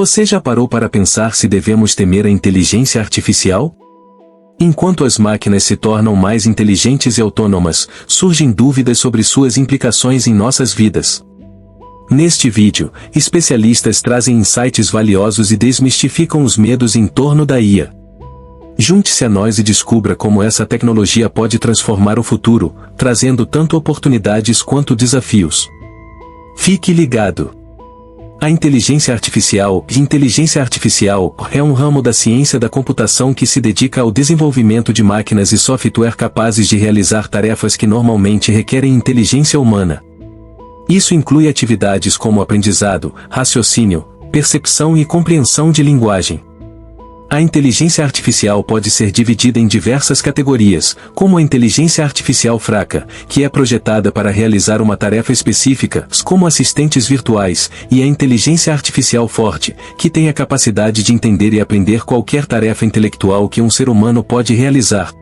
Você já parou para pensar se devemos temer a inteligência artificial? Enquanto as máquinas se tornam mais inteligentes e autônomas, surgem dúvidas sobre suas implicações em nossas vidas. Neste vídeo, especialistas trazem insights valiosos e desmistificam os medos em torno da IA. Junte-se a nós e descubra como essa tecnologia pode transformar o futuro, trazendo tanto oportunidades quanto desafios. Fique ligado! A inteligência artificial é um ramo da ciência da computação que se dedica ao desenvolvimento de máquinas e software capazes de realizar tarefas que normalmente requerem inteligência humana. Isso inclui atividades como aprendizado, raciocínio, percepção e compreensão de linguagem. A inteligência artificial pode ser dividida em diversas categorias, como a inteligência artificial fraca, que é projetada para realizar uma tarefa específica, como assistentes virtuais, e a inteligência artificial forte, que tem a capacidade de entender e aprender qualquer tarefa intelectual que um ser humano pode realizar.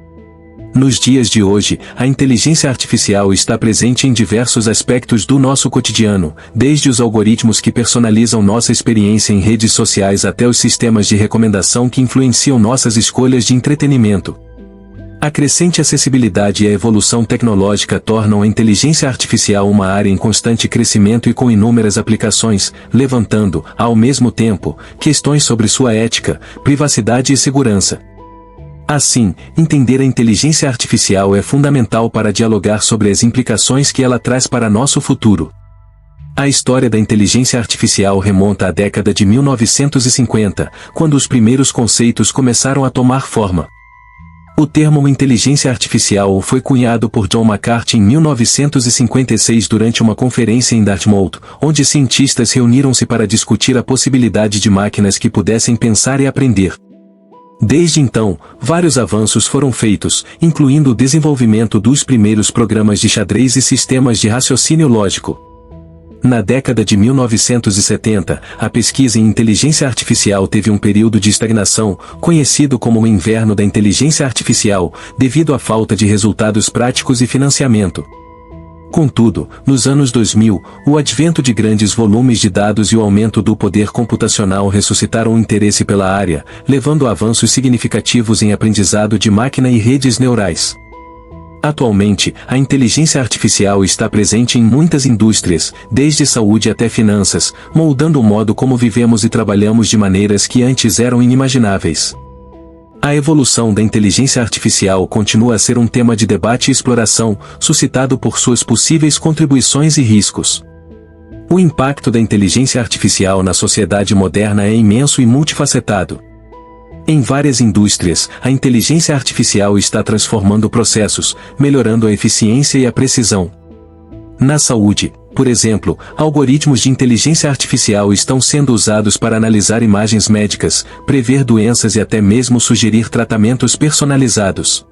Nos dias de hoje, a inteligência artificial está presente em diversos aspectos do nosso cotidiano, desde os algoritmos que personalizam nossa experiência em redes sociais até os sistemas de recomendação que influenciam nossas escolhas de entretenimento. A crescente acessibilidade e a evolução tecnológica tornam a inteligência artificial uma área em constante crescimento e com inúmeras aplicações, levantando, ao mesmo tempo, questões sobre sua ética, privacidade e segurança. Assim, entender a inteligência artificial é fundamental para dialogar sobre as implicações que ela traz para nosso futuro. A história da inteligência artificial remonta à década de 1950, quando os primeiros conceitos começaram a tomar forma. O termo inteligência artificial foi cunhado por John McCarthy em 1956 durante uma conferência em Dartmouth, onde cientistas reuniram-se para discutir a possibilidade de máquinas que pudessem pensar e aprender. Desde então, vários avanços foram feitos, incluindo o desenvolvimento dos primeiros programas de xadrez e sistemas de raciocínio lógico. Na década de 1970, a pesquisa em inteligência artificial teve um período de estagnação, conhecido como o inverno da inteligência artificial, devido à falta de resultados práticos e financiamento. Contudo, nos anos 2000, o advento de grandes volumes de dados e o aumento do poder computacional ressuscitaram o interesse pela área, levando a avanços significativos em aprendizado de máquina e redes neurais. Atualmente, a inteligência artificial está presente em muitas indústrias, desde saúde até finanças, moldando o modo como vivemos e trabalhamos de maneiras que antes eram inimagináveis. A evolução da inteligência artificial continua a ser um tema de debate e exploração, suscitado por suas possíveis contribuições e riscos. O impacto da inteligência artificial na sociedade moderna é imenso e multifacetado. Em várias indústrias, a inteligência artificial está transformando processos, melhorando a eficiência e a precisão. Na saúde, por exemplo, algoritmos de inteligência artificial estão sendo usados para analisar imagens médicas, prever doenças e até mesmo sugerir tratamentos personalizados.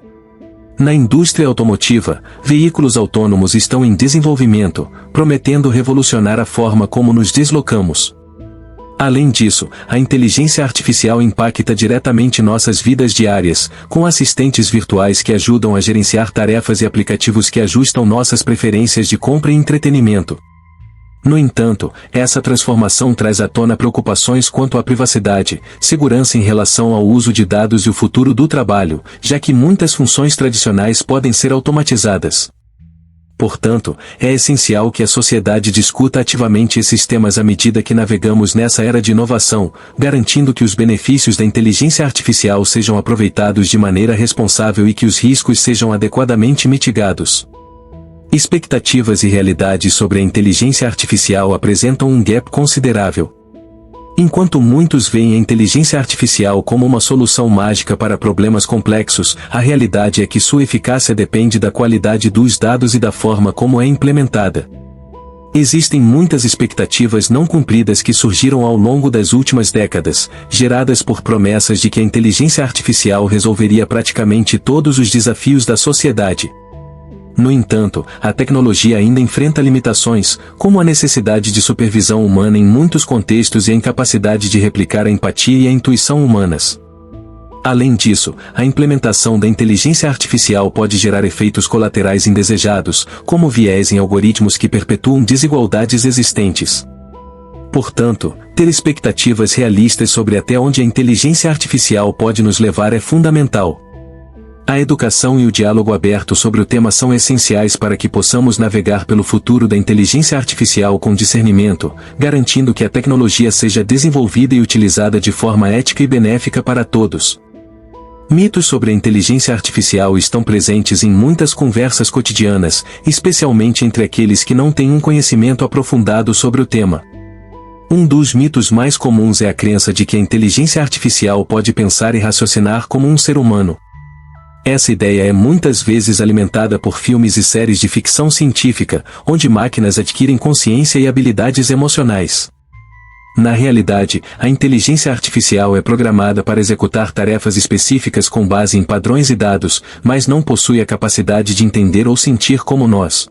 Na indústria automotiva, veículos autônomos estão em desenvolvimento, prometendo revolucionar a forma como nos deslocamos. Além disso, a inteligência artificial impacta diretamente nossas vidas diárias, com assistentes virtuais que ajudam a gerenciar tarefas e aplicativos que ajustam nossas preferências de compra e entretenimento. No entanto, essa transformação traz à tona preocupações quanto à privacidade, segurança em relação ao uso de dados e o futuro do trabalho, já que muitas funções tradicionais podem ser automatizadas. Portanto, é essencial que a sociedade discuta ativamente esses temas à medida que navegamos nessa era de inovação, garantindo que os benefícios da inteligência artificial sejam aproveitados de maneira responsável e que os riscos sejam adequadamente mitigados. Expectativas e realidade sobre a inteligência artificial apresentam um gap considerável. Enquanto muitos veem a inteligência artificial como uma solução mágica para problemas complexos, a realidade é que sua eficácia depende da qualidade dos dados e da forma como é implementada. Existem muitas expectativas não cumpridas que surgiram ao longo das últimas décadas, geradas por promessas de que a inteligência artificial resolveria praticamente todos os desafios da sociedade. No entanto, a tecnologia ainda enfrenta limitações, como a necessidade de supervisão humana em muitos contextos e a incapacidade de replicar a empatia e a intuição humanas. Além disso, a implementação da inteligência artificial pode gerar efeitos colaterais indesejados, como viés em algoritmos que perpetuam desigualdades existentes. Portanto, ter expectativas realistas sobre até onde a inteligência artificial pode nos levar é fundamental. A educação e o diálogo aberto sobre o tema são essenciais para que possamos navegar pelo futuro da inteligência artificial com discernimento, garantindo que a tecnologia seja desenvolvida e utilizada de forma ética e benéfica para todos. Mitos sobre a inteligência artificial estão presentes em muitas conversas cotidianas, especialmente entre aqueles que não têm um conhecimento aprofundado sobre o tema. Um dos mitos mais comuns é a crença de que a inteligência artificial pode pensar e raciocinar como um ser humano. Essa ideia é muitas vezes alimentada por filmes e séries de ficção científica, onde máquinas adquirem consciência e habilidades emocionais. Na realidade, a inteligência artificial é programada para executar tarefas específicas com base em padrões e dados, mas não possui a capacidade de entender ou sentir como nós.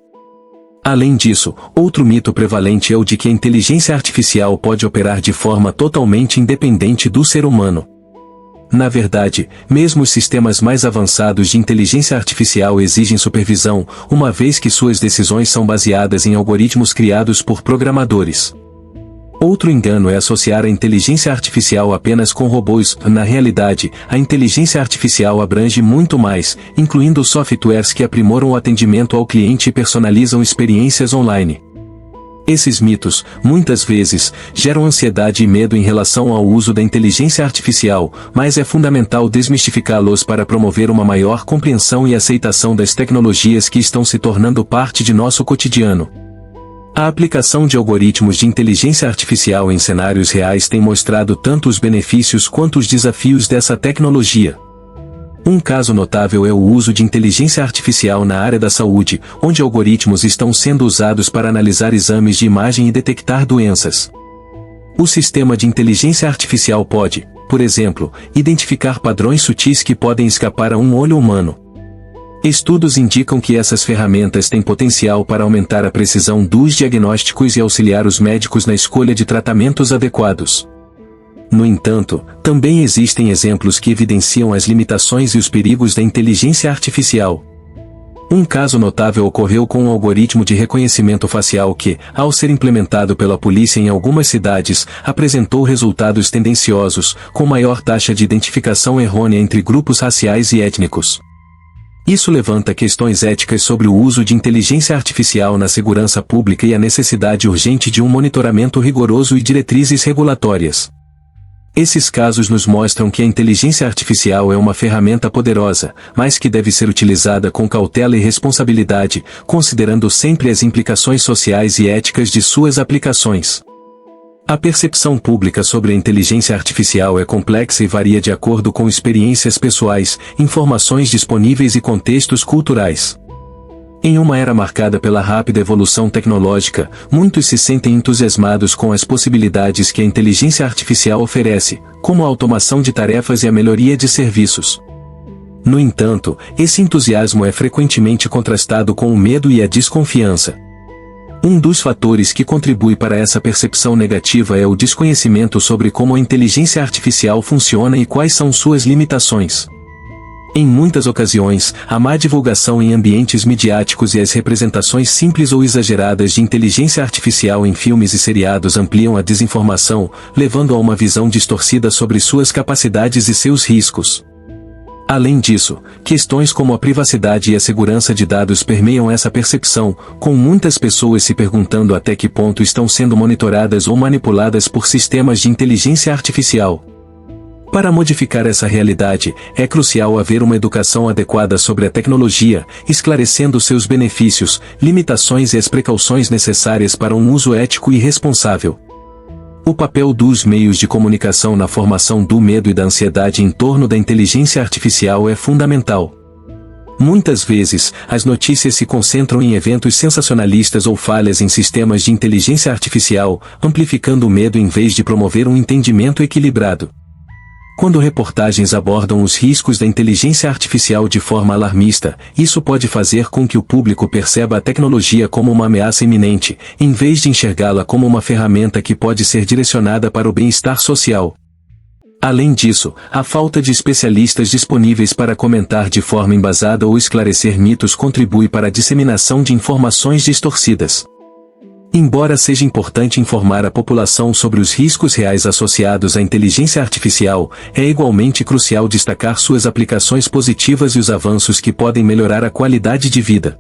Além disso, outro mito prevalente é o de que a inteligência artificial pode operar de forma totalmente independente do ser humano. Na verdade, mesmo os sistemas mais avançados de inteligência artificial exigem supervisão, uma vez que suas decisões são baseadas em algoritmos criados por programadores. Outro engano é associar a inteligência artificial apenas com robôs. Na realidade, a inteligência artificial abrange muito mais, incluindo softwares que aprimoram o atendimento ao cliente e personalizam experiências online. Esses mitos, muitas vezes, geram ansiedade e medo em relação ao uso da inteligência artificial, mas é fundamental desmistificá-los para promover uma maior compreensão e aceitação das tecnologias que estão se tornando parte de nosso cotidiano. A aplicação de algoritmos de inteligência artificial em cenários reais tem mostrado tanto os benefícios quanto os desafios dessa tecnologia. Um caso notável é o uso de inteligência artificial na área da saúde, onde algoritmos estão sendo usados para analisar exames de imagem e detectar doenças. O sistema de inteligência artificial pode, por exemplo, identificar padrões sutis que podem escapar a um olho humano. Estudos indicam que essas ferramentas têm potencial para aumentar a precisão dos diagnósticos e auxiliar os médicos na escolha de tratamentos adequados. No entanto, também existem exemplos que evidenciam as limitações e os perigos da inteligência artificial. Um caso notável ocorreu com um algoritmo de reconhecimento facial que, ao ser implementado pela polícia em algumas cidades, apresentou resultados tendenciosos, com maior taxa de identificação errônea entre grupos raciais e étnicos. Isso levanta questões éticas sobre o uso de inteligência artificial na segurança pública e a necessidade urgente de um monitoramento rigoroso e diretrizes regulatórias. Esses casos nos mostram que a inteligência artificial é uma ferramenta poderosa, mas que deve ser utilizada com cautela e responsabilidade, considerando sempre as implicações sociais e éticas de suas aplicações. A percepção pública sobre a inteligência artificial é complexa e varia de acordo com experiências pessoais, informações disponíveis e contextos culturais. Em uma era marcada pela rápida evolução tecnológica, muitos se sentem entusiasmados com as possibilidades que a inteligência artificial oferece, como a automação de tarefas e a melhoria de serviços. No entanto, esse entusiasmo é frequentemente contrastado com o medo e a desconfiança. Um dos fatores que contribui para essa percepção negativa é o desconhecimento sobre como a inteligência artificial funciona e quais são suas limitações. Em muitas ocasiões, a má divulgação em ambientes midiáticos e as representações simples ou exageradas de inteligência artificial em filmes e seriados ampliam a desinformação, levando a uma visão distorcida sobre suas capacidades e seus riscos. Além disso, questões como a privacidade e a segurança de dados permeiam essa percepção, com muitas pessoas se perguntando até que ponto estão sendo monitoradas ou manipuladas por sistemas de inteligência artificial. Para modificar essa realidade, é crucial haver uma educação adequada sobre a tecnologia, esclarecendo seus benefícios, limitações e as precauções necessárias para um uso ético e responsável. O papel dos meios de comunicação na formação do medo e da ansiedade em torno da inteligência artificial é fundamental. Muitas vezes, as notícias se concentram em eventos sensacionalistas ou falhas em sistemas de inteligência artificial, amplificando o medo em vez de promover um entendimento equilibrado. Quando reportagens abordam os riscos da inteligência artificial de forma alarmista, isso pode fazer com que o público perceba a tecnologia como uma ameaça iminente, em vez de enxergá-la como uma ferramenta que pode ser direcionada para o bem-estar social. Além disso, a falta de especialistas disponíveis para comentar de forma embasada ou esclarecer mitos contribui para a disseminação de informações distorcidas. Embora seja importante informar a população sobre os riscos reais associados à inteligência artificial, é igualmente crucial destacar suas aplicações positivas e os avanços que podem melhorar a qualidade de vida.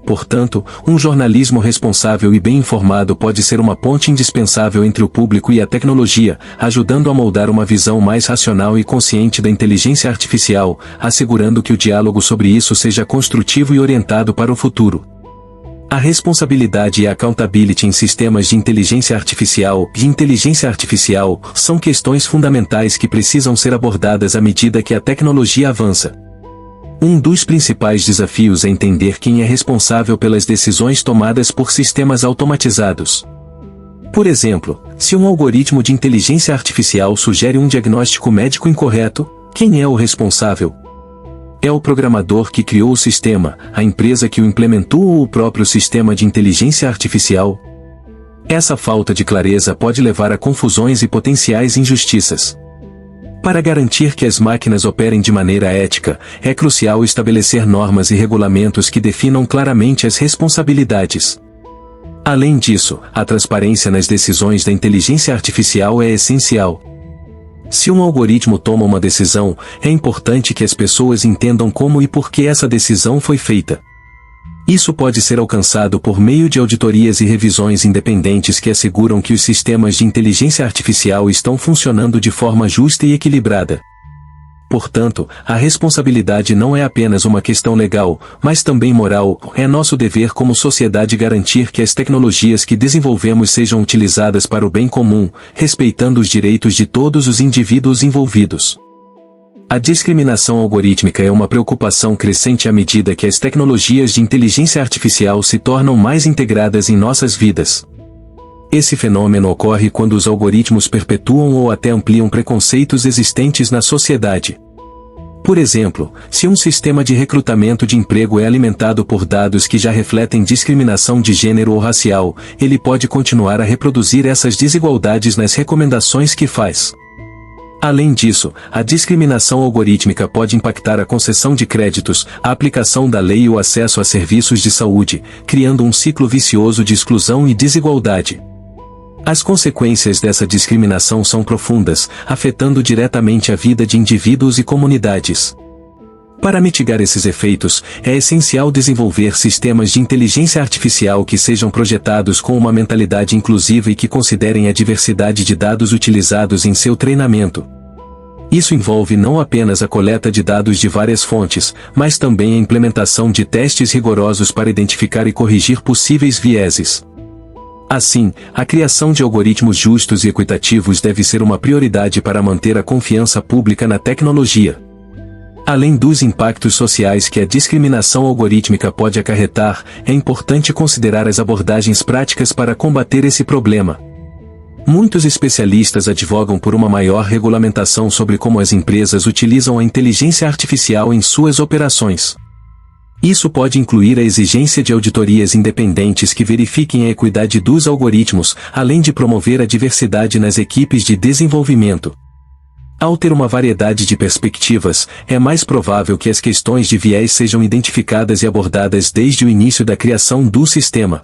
Portanto, um jornalismo responsável e bem informado pode ser uma ponte indispensável entre o público e a tecnologia, ajudando a moldar uma visão mais racional e consciente da inteligência artificial, assegurando que o diálogo sobre isso seja construtivo e orientado para o futuro. A responsabilidade e a accountability em sistemas de inteligência artificial são questões fundamentais que precisam ser abordadas à medida que a tecnologia avança. Um dos principais desafios é entender quem é responsável pelas decisões tomadas por sistemas automatizados. Por exemplo, se um algoritmo de inteligência artificial sugere um diagnóstico médico incorreto, quem é o responsável? É o programador que criou o sistema, a empresa que o implementou ou o próprio sistema de inteligência artificial? Essa falta de clareza pode levar a confusões e potenciais injustiças. Para garantir que as máquinas operem de maneira ética, é crucial estabelecer normas e regulamentos que definam claramente as responsabilidades. Além disso, a transparência nas decisões da inteligência artificial é essencial. Se um algoritmo toma uma decisão, é importante que as pessoas entendam como e por que essa decisão foi feita. Isso pode ser alcançado por meio de auditorias e revisões independentes que asseguram que os sistemas de inteligência artificial estão funcionando de forma justa e equilibrada. Portanto, a responsabilidade não é apenas uma questão legal, mas também moral. É nosso dever como sociedade garantir que as tecnologias que desenvolvemos sejam utilizadas para o bem comum, respeitando os direitos de todos os indivíduos envolvidos. A discriminação algorítmica é uma preocupação crescente à medida que as tecnologias de inteligência artificial se tornam mais integradas em nossas vidas. Esse fenômeno ocorre quando os algoritmos perpetuam ou até ampliam preconceitos existentes na sociedade. Por exemplo, se um sistema de recrutamento de emprego é alimentado por dados que já refletem discriminação de gênero ou racial, ele pode continuar a reproduzir essas desigualdades nas recomendações que faz. Além disso, a discriminação algorítmica pode impactar a concessão de créditos, a aplicação da lei e o acesso a serviços de saúde, criando um ciclo vicioso de exclusão e desigualdade. As consequências dessa discriminação são profundas, afetando diretamente a vida de indivíduos e comunidades. Para mitigar esses efeitos, é essencial desenvolver sistemas de inteligência artificial que sejam projetados com uma mentalidade inclusiva e que considerem a diversidade de dados utilizados em seu treinamento. Isso envolve não apenas a coleta de dados de várias fontes, mas também a implementação de testes rigorosos para identificar e corrigir possíveis vieses. Assim, a criação de algoritmos justos e equitativos deve ser uma prioridade para manter a confiança pública na tecnologia. Além dos impactos sociais que a discriminação algorítmica pode acarretar, é importante considerar as abordagens práticas para combater esse problema. Muitos especialistas advogam por uma maior regulamentação sobre como as empresas utilizam a inteligência artificial em suas operações. Isso pode incluir a exigência de auditorias independentes que verifiquem a equidade dos algoritmos, além de promover a diversidade nas equipes de desenvolvimento. Ao ter uma variedade de perspectivas, é mais provável que as questões de viés sejam identificadas e abordadas desde o início da criação do sistema.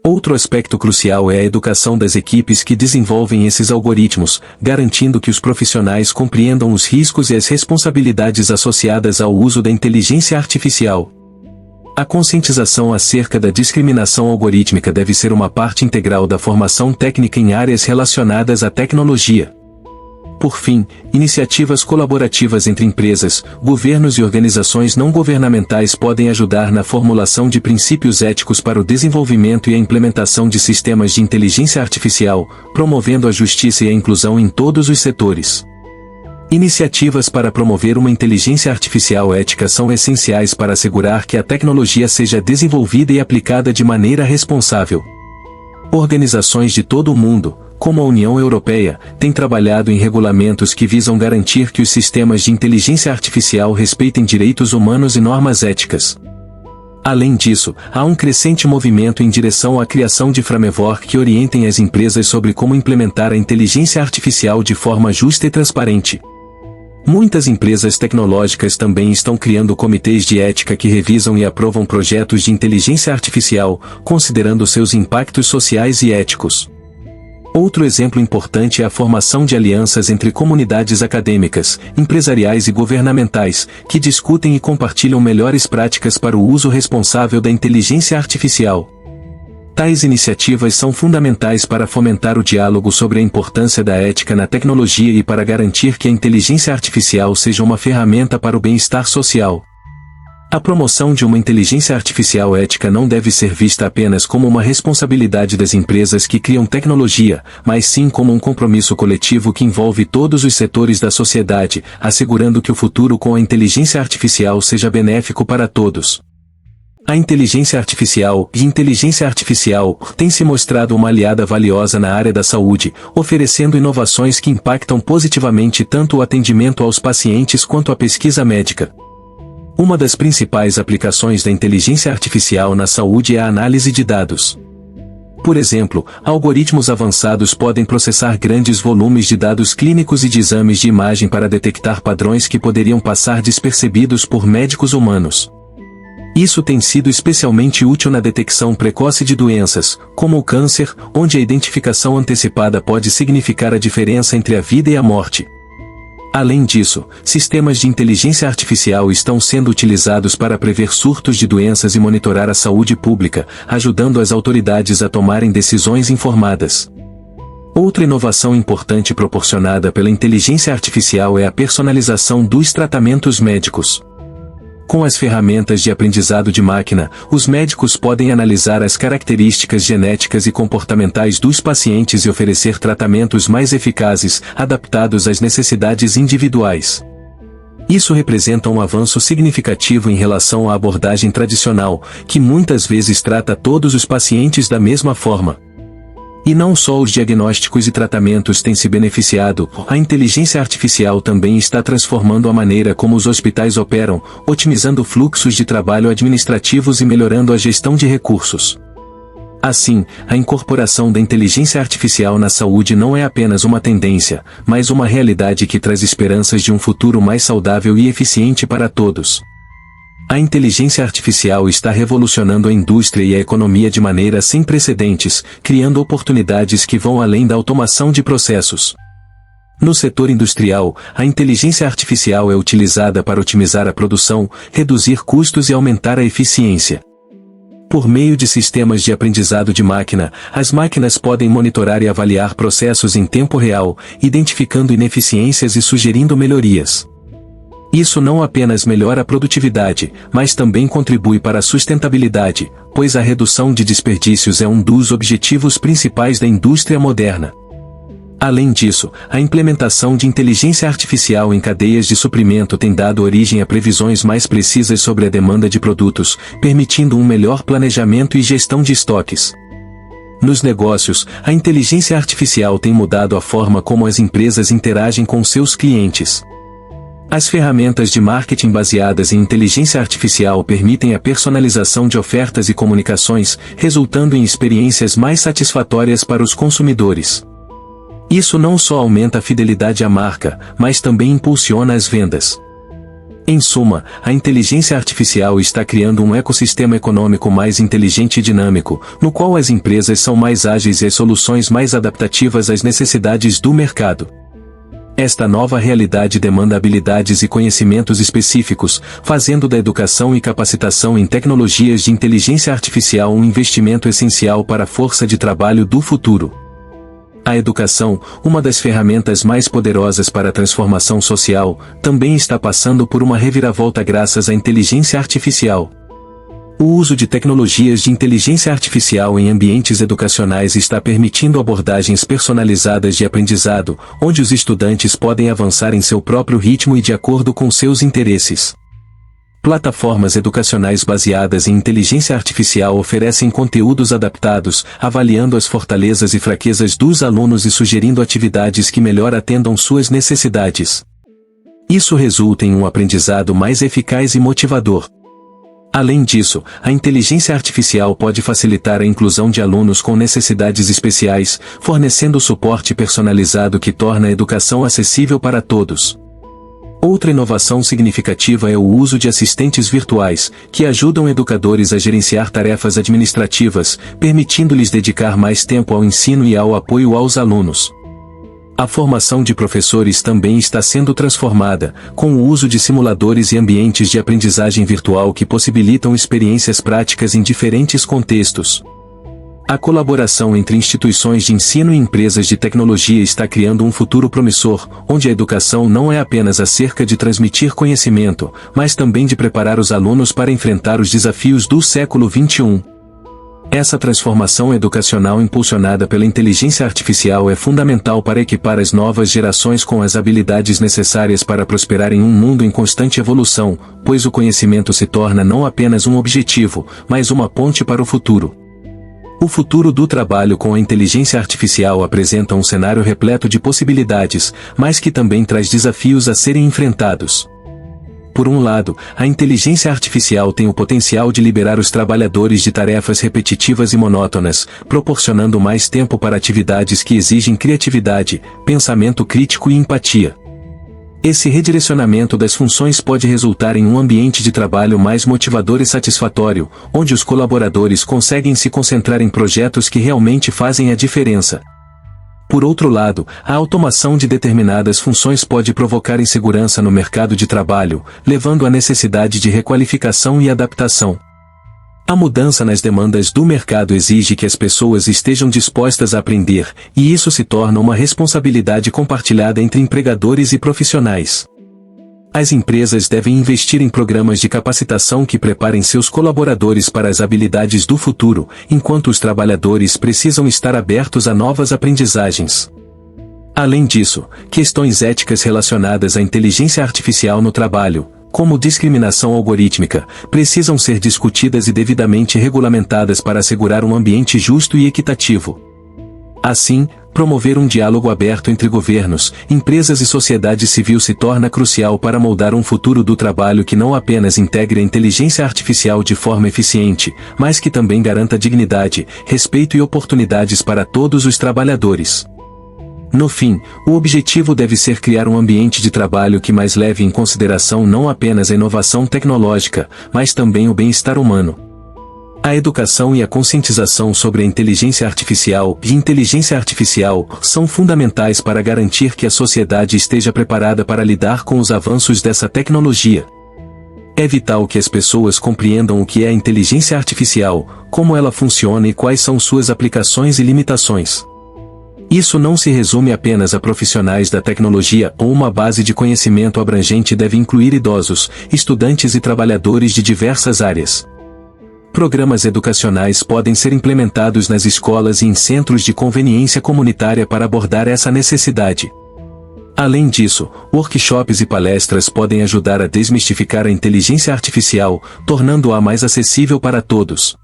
Outro aspecto crucial é a educação das equipes que desenvolvem esses algoritmos, garantindo que os profissionais compreendam os riscos e as responsabilidades associadas ao uso da inteligência artificial. A conscientização acerca da discriminação algorítmica deve ser uma parte integral da formação técnica em áreas relacionadas à tecnologia. Por fim, iniciativas colaborativas entre empresas, governos e organizações não governamentais podem ajudar na formulação de princípios éticos para o desenvolvimento e a implementação de sistemas de inteligência artificial, promovendo a justiça e a inclusão em todos os setores. Iniciativas para promover uma inteligência artificial ética são essenciais para assegurar que a tecnologia seja desenvolvida e aplicada de maneira responsável. Organizações de todo o mundo, como a União Europeia, têm trabalhado em regulamentos que visam garantir que os sistemas de inteligência artificial respeitem direitos humanos e normas éticas. Além disso, há um crescente movimento em direção à criação de frameworks que orientem as empresas sobre como implementar a inteligência artificial de forma justa e transparente. Muitas empresas tecnológicas também estão criando comitês de ética que revisam e aprovam projetos de inteligência artificial, considerando seus impactos sociais e éticos. Outro exemplo importante é a formação de alianças entre comunidades acadêmicas, empresariais e governamentais, que discutem e compartilham melhores práticas para o uso responsável da inteligência artificial. Tais iniciativas são fundamentais para fomentar o diálogo sobre a importância da ética na tecnologia e para garantir que a inteligência artificial seja uma ferramenta para o bem-estar social. A promoção de uma inteligência artificial ética não deve ser vista apenas como uma responsabilidade das empresas que criam tecnologia, mas sim como um compromisso coletivo que envolve todos os setores da sociedade, assegurando que o futuro com a inteligência artificial seja benéfico para todos. A inteligência artificial tem se mostrado uma aliada valiosa na área da saúde, oferecendo inovações que impactam positivamente tanto o atendimento aos pacientes quanto a pesquisa médica. Uma das principais aplicações da inteligência artificial na saúde é a análise de dados. Por exemplo, algoritmos avançados podem processar grandes volumes de dados clínicos e de exames de imagem para detectar padrões que poderiam passar despercebidos por médicos humanos. Isso tem sido especialmente útil na detecção precoce de doenças, como o câncer, onde a identificação antecipada pode significar a diferença entre a vida e a morte. Além disso, sistemas de inteligência artificial estão sendo utilizados para prever surtos de doenças e monitorar a saúde pública, ajudando as autoridades a tomarem decisões informadas. Outra inovação importante proporcionada pela inteligência artificial é a personalização dos tratamentos médicos. Com as ferramentas de aprendizado de máquina, os médicos podem analisar as características genéticas e comportamentais dos pacientes e oferecer tratamentos mais eficazes, adaptados às necessidades individuais. Isso representa um avanço significativo em relação à abordagem tradicional, que muitas vezes trata todos os pacientes da mesma forma. E não só os diagnósticos e tratamentos têm se beneficiado, a inteligência artificial também está transformando a maneira como os hospitais operam, otimizando fluxos de trabalho administrativos e melhorando a gestão de recursos. Assim, a incorporação da inteligência artificial na saúde não é apenas uma tendência, mas uma realidade que traz esperanças de um futuro mais saudável e eficiente para todos. A inteligência artificial está revolucionando a indústria e a economia de maneira sem precedentes, criando oportunidades que vão além da automação de processos. No setor industrial, a inteligência artificial é utilizada para otimizar a produção, reduzir custos e aumentar a eficiência. Por meio de sistemas de aprendizado de máquina, as máquinas podem monitorar e avaliar processos em tempo real, identificando ineficiências e sugerindo melhorias. Isso não apenas melhora a produtividade, mas também contribui para a sustentabilidade, pois a redução de desperdícios é um dos objetivos principais da indústria moderna. Além disso, a implementação de inteligência artificial em cadeias de suprimento tem dado origem a previsões mais precisas sobre a demanda de produtos, permitindo um melhor planejamento e gestão de estoques. Nos negócios, a inteligência artificial tem mudado a forma como as empresas interagem com seus clientes. As ferramentas de marketing baseadas em inteligência artificial permitem a personalização de ofertas e comunicações, resultando em experiências mais satisfatórias para os consumidores. Isso não só aumenta a fidelidade à marca, mas também impulsiona as vendas. Em suma, a inteligência artificial está criando um ecossistema econômico mais inteligente e dinâmico, no qual as empresas são mais ágeis e as soluções mais adaptativas às necessidades do mercado. Esta nova realidade demanda habilidades e conhecimentos específicos, fazendo da educação e capacitação em tecnologias de inteligência artificial um investimento essencial para a força de trabalho do futuro. A educação, uma das ferramentas mais poderosas para a transformação social, também está passando por uma reviravolta graças à inteligência artificial. O uso de tecnologias de inteligência artificial em ambientes educacionais está permitindo abordagens personalizadas de aprendizado, onde os estudantes podem avançar em seu próprio ritmo e de acordo com seus interesses. Plataformas educacionais baseadas em inteligência artificial oferecem conteúdos adaptados, avaliando as fortalezas e fraquezas dos alunos e sugerindo atividades que melhor atendam suas necessidades. Isso resulta em um aprendizado mais eficaz e motivador. Além disso, a inteligência artificial pode facilitar a inclusão de alunos com necessidades especiais, fornecendo suporte personalizado que torna a educação acessível para todos. Outra inovação significativa é o uso de assistentes virtuais, que ajudam educadores a gerenciar tarefas administrativas, permitindo-lhes dedicar mais tempo ao ensino e ao apoio aos alunos. A formação de professores também está sendo transformada, com o uso de simuladores e ambientes de aprendizagem virtual que possibilitam experiências práticas em diferentes contextos. A colaboração entre instituições de ensino e empresas de tecnologia está criando um futuro promissor, onde a educação não é apenas acerca de transmitir conhecimento, mas também de preparar os alunos para enfrentar os desafios do século XXI. Essa transformação educacional impulsionada pela inteligência artificial é fundamental para equipar as novas gerações com as habilidades necessárias para prosperar em um mundo em constante evolução, pois o conhecimento se torna não apenas um objetivo, mas uma ponte para o futuro. O futuro do trabalho com a inteligência artificial apresenta um cenário repleto de possibilidades, mas que também traz desafios a serem enfrentados. Por um lado, a inteligência artificial tem o potencial de liberar os trabalhadores de tarefas repetitivas e monótonas, proporcionando mais tempo para atividades que exigem criatividade, pensamento crítico e empatia. Esse redirecionamento das funções pode resultar em um ambiente de trabalho mais motivador e satisfatório, onde os colaboradores conseguem se concentrar em projetos que realmente fazem a diferença. Por outro lado, a automação de determinadas funções pode provocar insegurança no mercado de trabalho, levando à necessidade de requalificação e adaptação. A mudança nas demandas do mercado exige que as pessoas estejam dispostas a aprender, e isso se torna uma responsabilidade compartilhada entre empregadores e profissionais. As empresas devem investir em programas de capacitação que preparem seus colaboradores para as habilidades do futuro, enquanto os trabalhadores precisam estar abertos a novas aprendizagens. Além disso, questões éticas relacionadas à inteligência artificial no trabalho, como discriminação algorítmica, precisam ser discutidas e devidamente regulamentadas para assegurar um ambiente justo e equitativo. Assim, promover um diálogo aberto entre governos, empresas e sociedade civil se torna crucial para moldar um futuro do trabalho que não apenas integre a inteligência artificial de forma eficiente, mas que também garanta dignidade, respeito e oportunidades para todos os trabalhadores. No fim, o objetivo deve ser criar um ambiente de trabalho que mais leve em consideração não apenas a inovação tecnológica, mas também o bem-estar humano. A educação e a conscientização sobre a inteligência artificial e inteligência artificial são fundamentais para garantir que a sociedade esteja preparada para lidar com os avanços dessa tecnologia. É vital que as pessoas compreendam o que é a inteligência artificial, como ela funciona e quais são suas aplicações e limitações. Isso não se resume apenas a profissionais da tecnologia ou uma base de conhecimento abrangente deve incluir idosos, estudantes e trabalhadores de diversas áreas. Programas educacionais podem ser implementados nas escolas e em centros de conveniência comunitária para abordar essa necessidade. Além disso, workshops e palestras podem ajudar a desmistificar a inteligência artificial, tornando-a mais acessível para todos.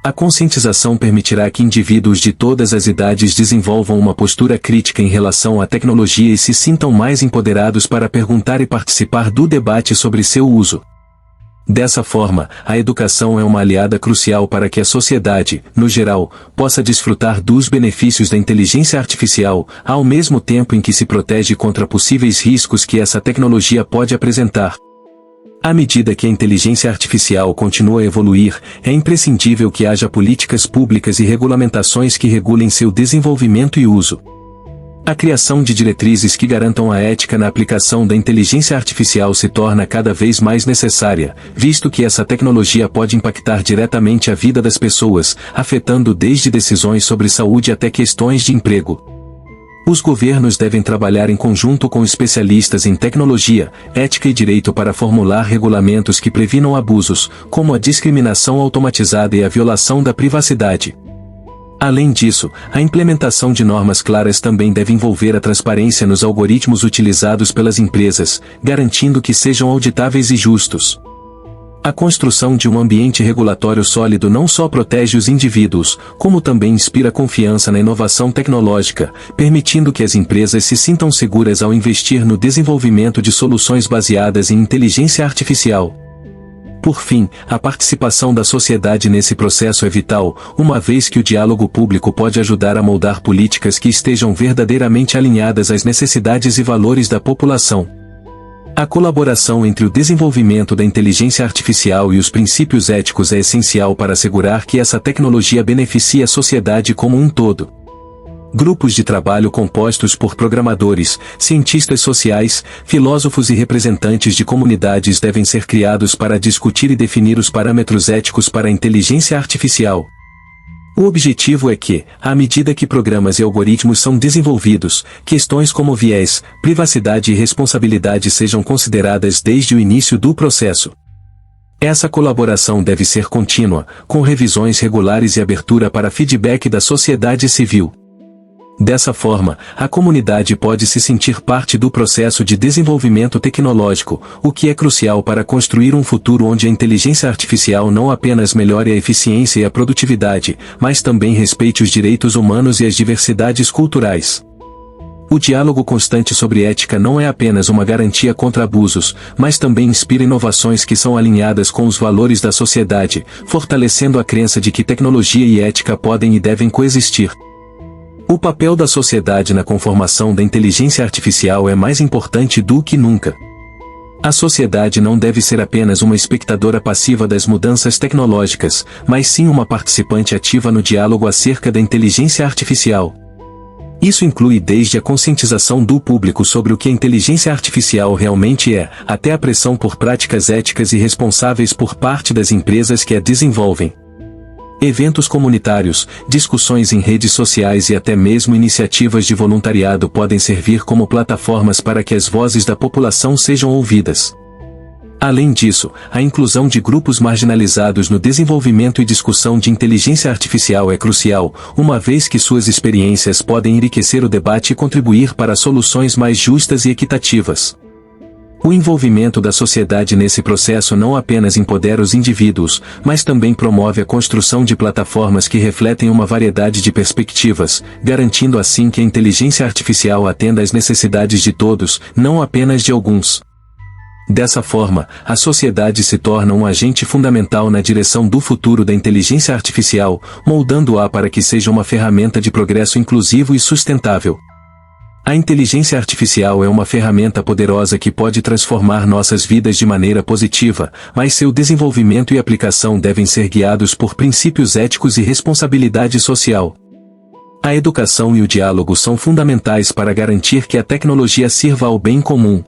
A conscientização permitirá que indivíduos de todas as idades desenvolvam uma postura crítica em relação à tecnologia e se sintam mais empoderados para perguntar e participar do debate sobre seu uso. Dessa forma, a educação é uma aliada crucial para que a sociedade, no geral, possa desfrutar dos benefícios da inteligência artificial, ao mesmo tempo em que se protege contra possíveis riscos que essa tecnologia pode apresentar. À medida que a inteligência artificial continua a evoluir, é imprescindível que haja políticas públicas e regulamentações que regulem seu desenvolvimento e uso. A criação de diretrizes que garantam a ética na aplicação da inteligência artificial se torna cada vez mais necessária, visto que essa tecnologia pode impactar diretamente a vida das pessoas, afetando desde decisões sobre saúde até questões de emprego. Os governos devem trabalhar em conjunto com especialistas em tecnologia, ética e direito para formular regulamentos que previnam abusos, como a discriminação automatizada e a violação da privacidade. Além disso, a implementação de normas claras também deve envolver a transparência nos algoritmos utilizados pelas empresas, garantindo que sejam auditáveis e justos. A construção de um ambiente regulatório sólido não só protege os indivíduos, como também inspira confiança na inovação tecnológica, permitindo que as empresas se sintam seguras ao investir no desenvolvimento de soluções baseadas em inteligência artificial. Por fim, a participação da sociedade nesse processo é vital, uma vez que o diálogo público pode ajudar a moldar políticas que estejam verdadeiramente alinhadas às necessidades e valores da população. A colaboração entre o desenvolvimento da inteligência artificial e os princípios éticos é essencial para assegurar que essa tecnologia beneficie a sociedade como um todo. Grupos de trabalho compostos por programadores, cientistas sociais, filósofos e representantes de comunidades devem ser criados para discutir e definir os parâmetros éticos para a inteligência artificial. O objetivo é que, à medida que programas e algoritmos são desenvolvidos, questões como viés, privacidade e responsabilidade sejam consideradas desde o início do processo. Essa colaboração deve ser contínua, com revisões regulares e abertura para feedback da sociedade civil. Dessa forma, a comunidade pode se sentir parte do processo de desenvolvimento tecnológico, o que é crucial para construir um futuro onde a inteligência artificial não apenas melhore a eficiência e a produtividade, mas também respeite os direitos humanos e as diversidades culturais. O diálogo constante sobre ética não é apenas uma garantia contra abusos, mas também inspira inovações que são alinhadas com os valores da sociedade, fortalecendo a crença de que tecnologia e ética podem e devem coexistir. O papel da sociedade na conformação da inteligência artificial é mais importante do que nunca. A sociedade não deve ser apenas uma espectadora passiva das mudanças tecnológicas, mas sim uma participante ativa no diálogo acerca da inteligência artificial. Isso inclui desde a conscientização do público sobre o que a inteligência artificial realmente é, até a pressão por práticas éticas e responsáveis por parte das empresas que a desenvolvem. Eventos comunitários, discussões em redes sociais e até mesmo iniciativas de voluntariado podem servir como plataformas para que as vozes da população sejam ouvidas. Além disso, a inclusão de grupos marginalizados no desenvolvimento e discussão de inteligência artificial é crucial, uma vez que suas experiências podem enriquecer o debate e contribuir para soluções mais justas e equitativas. O envolvimento da sociedade nesse processo não apenas empodera os indivíduos, mas também promove a construção de plataformas que refletem uma variedade de perspectivas, garantindo assim que a inteligência artificial atenda às necessidades de todos, não apenas de alguns. Dessa forma, a sociedade se torna um agente fundamental na direção do futuro da inteligência artificial, moldando-a para que seja uma ferramenta de progresso inclusivo e sustentável. A inteligência artificial é uma ferramenta poderosa que pode transformar nossas vidas de maneira positiva, mas seu desenvolvimento e aplicação devem ser guiados por princípios éticos e responsabilidade social. A educação e o diálogo são fundamentais para garantir que a tecnologia sirva ao bem comum.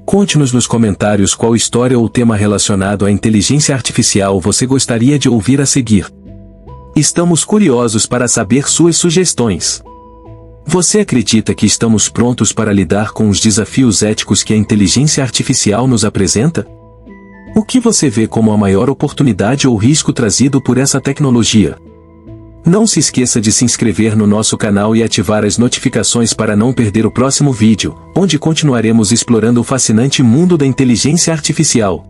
Conte-nos nos comentários qual história ou tema relacionado à inteligência artificial você gostaria de ouvir a seguir. Estamos curiosos para saber suas sugestões. Você acredita que estamos prontos para lidar com os desafios éticos que a inteligência artificial nos apresenta? O que você vê como a maior oportunidade ou risco trazido por essa tecnologia? Não se esqueça de se inscrever no nosso canal e ativar as notificações para não perder o próximo vídeo, onde continuaremos explorando o fascinante mundo da inteligência artificial.